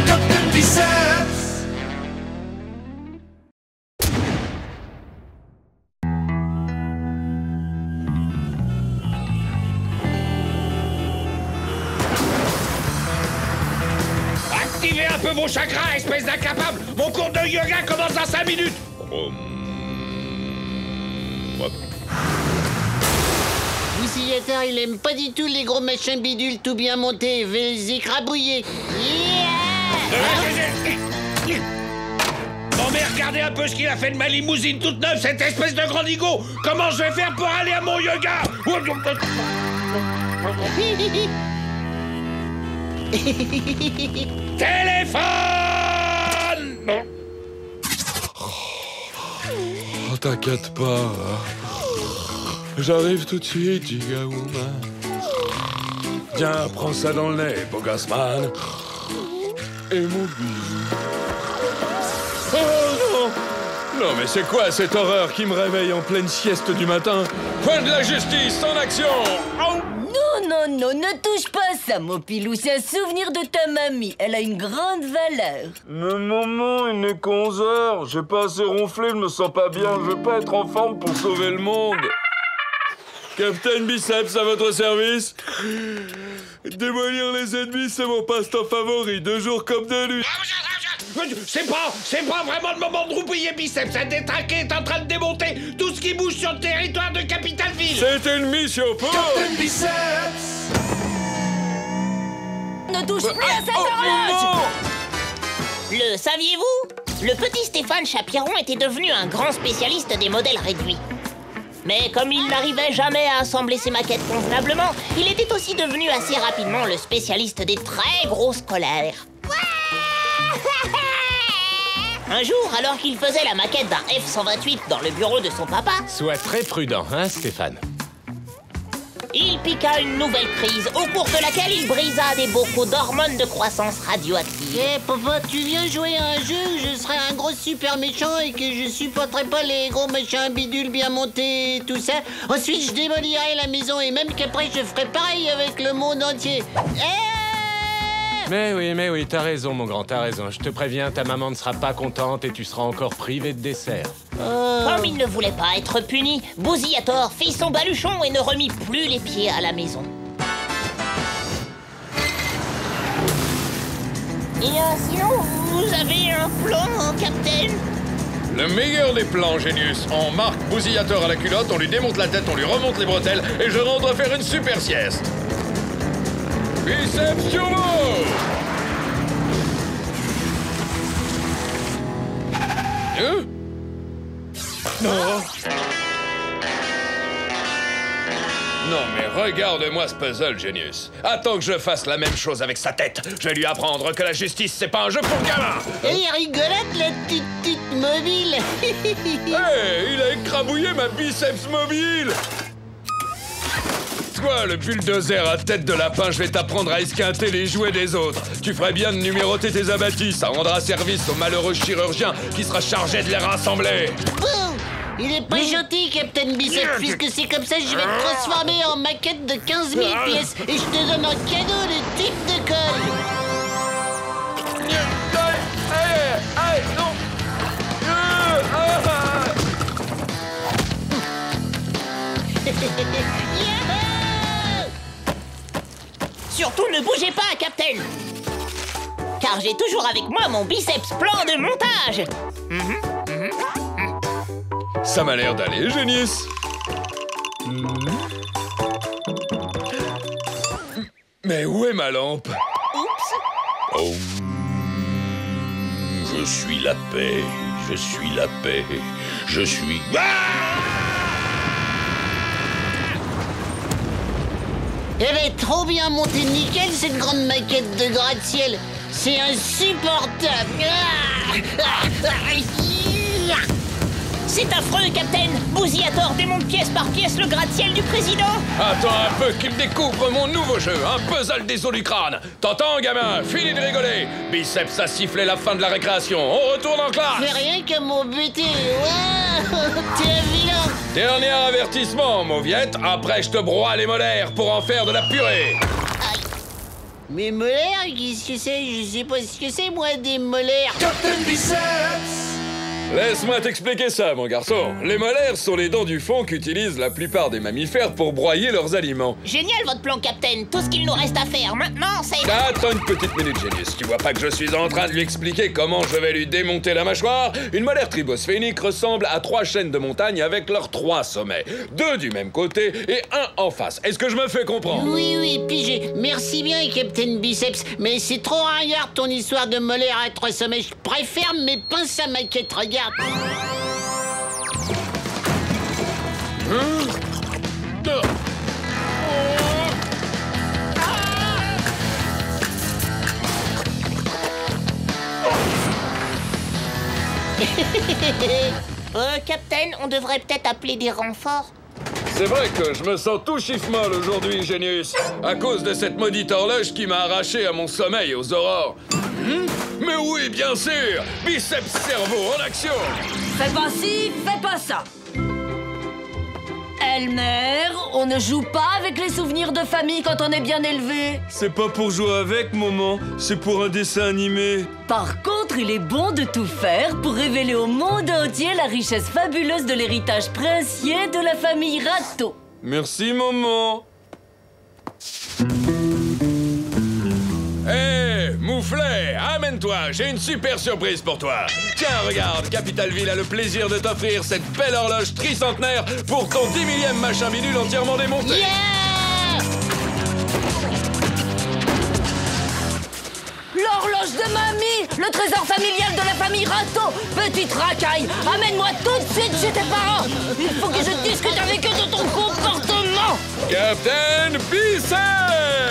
Captain Biceps. Activez un peu vos chakras, espèce d'incapable. Mon cours de yoga commence dans 5 minutes. Bousilleur, il aime pas du tout les gros machins bidules tout bien montés. Il veut les écrabouiller. Non mais regardez un peu ce qu'il a fait de ma limousine toute neuve, cette espèce de grand digo. Comment je vais faire pour aller à mon yoga? Téléphone! Oh, t'inquiète pas. J'arrive tout de suite, Giga Woman. Tiens, prends ça dans le nez, Bogasman. Et mon bisou. Oh non! Non, mais c'est quoi cette horreur qui me réveille en pleine sieste du matin? Point de la justice, en action! Oh! Non, ne touche pas à ça, mon pilou. C'est un souvenir de ta mamie. Elle a une grande valeur. Mais maman, il n'est qu'11h. J'ai pas assez ronflé, je me sens pas bien. Je vais pas être en forme pour sauver le monde. Captain Biceps, à votre service. Démolir les ennemis, c'est mon passe-temps favori, de jour comme de nuit. C'est pas vraiment le moment de roupiller Biceps. Un détraqué est en train de démonter tout ce qui bouge sur le territoire de Capitalville. C'est une mission pour... Captain Biceps. Ne touche plus à cette horloge. Le saviez-vous? Le petit Stéphane Chapiron était devenu un grand spécialiste des modèles réduits. Mais comme il n'arrivait jamais à assembler ses maquettes convenablement, il était aussi devenu assez rapidement le spécialiste des très grosses colères. Un jour, alors qu'il faisait la maquette d'un F-128 dans le bureau de son papa... Sois très prudent, hein, Stéphane? Il piqua une nouvelle crise, au cours de laquelle il brisa des bocaux d'hormones de croissance radioactive. Eh, papa, tu viens jouer à un jeu où je serai un gros super méchant et que je supporterai pas les gros machins bidules bien montés et tout ça. Ensuite, je démolirai la maison et même qu'après, je ferai pareil avec le monde entier. Mais oui, t'as raison, mon grand, t'as raison. Je te préviens, ta maman ne sera pas contente et tu seras encore privé de dessert. Comme il ne voulait pas être puni, Bousilleur fit son baluchon et ne remit plus les pieds à la maison. Et sinon, vous avez un plan, Captain? Le meilleur des plans, Génius. On marque Bousilleur à la culotte, on lui démonte la tête, on lui remonte les bretelles et je rentre faire une super sieste. Biceps turbo! Non mais regarde-moi ce puzzle, Génius. Attends que je fasse la même chose avec sa tête. Je vais lui apprendre que la justice, c'est pas un jeu pour gamins. Et rigolote, la petite mobile. Hey, il a écrabouillé ma biceps mobile. Toi, le bulldozer à tête de lapin, je vais t'apprendre à esquinter les jouets des autres. Tu ferais bien de numéroter tes abattis, ça rendra service au malheureux chirurgien qui sera chargé de les rassembler. Boum! Il est pas gentil, Captain Biceps, puisque c'est comme ça que je vais te transformer en maquette de 15 000 pièces et je te donne en cadeau le type de colle. Non. Surtout ne bougez pas, Captain! Car j'ai toujours avec moi mon biceps plan de montage! Ça m'a l'air d'aller, Génius. Mais où est ma lampe? Oups! Oh. Je suis la paix, je suis la paix, je suis... Elle va être trop bien montée nickel, cette grande maquette de gratte-ciel. C'est insupportable. C'est affreux, Captain. Bousillator démonte pièce par pièce le gratte-ciel du président. Attends un peu qu'il découvre mon nouveau jeu, un puzzle des os du crâne. T'entends, gamin? Fini de rigoler. Biceps a sifflé la fin de la récréation. On retourne en classe. Fais rien que m'embêter. Wow, t'es un vilain. Dernier avertissement, Mauviette. Après, je te broie les molaires pour en faire de la purée. Mes molaires, qu'est-ce que c'est? Je sais pas ce que c'est, moi, des molaires. Captain Biceps. Laisse-moi t'expliquer ça, mon garçon. Les molaires sont les dents du fond qu'utilisent la plupart des mammifères pour broyer leurs aliments. Génial votre plan, Captain. Tout ce qu'il nous reste à faire maintenant, c'est... Attends une petite minute, Génius. Tu vois pas que je suis en train de lui expliquer comment je vais lui démonter la mâchoire? Une molaire tribosphénique ressemble à 3 chaînes de montagne avec leurs 3 sommets. 2 du même côté et 1 en face. Est-ce que je me fais comprendre? Oui, pigé. Merci bien, Captain Biceps. Mais c'est trop ringard ton histoire de molaire à 3 sommets. Je préfère mes pinces à maquette. Regarde. Captain, on devrait peut-être appeler des renforts. C'est vrai que je me sens tout chiffre-molle aujourd'hui, Génius. À cause de cette maudite horloge qui m'a arraché à mon sommeil aux aurores. Mais oui, bien sûr! Biceps cerveau en action! Fais pas ci, fais pas ça. Elmer, on ne joue pas avec les souvenirs de famille quand on est bien élevé. C'est pas pour jouer avec, maman. C'est pour un dessin animé. Par contre, il est bon de tout faire pour révéler au monde entier la richesse fabuleuse de l'héritage princier de la famille Rato. Merci, maman. Hé, Mouflet, amène-toi, j'ai une super surprise pour toi. Tiens, regarde, Capitalville a le plaisir de t'offrir cette belle horloge tricentenaire pour ton 10 millième machin bidule entièrement démonté. Yeah! L'horloge de mamie, le trésor familial de la famille Rato. Petite racaille, amène-moi tout de suite chez tes parents. Il faut que je discute avec eux de ton comportement. Captain Biceps!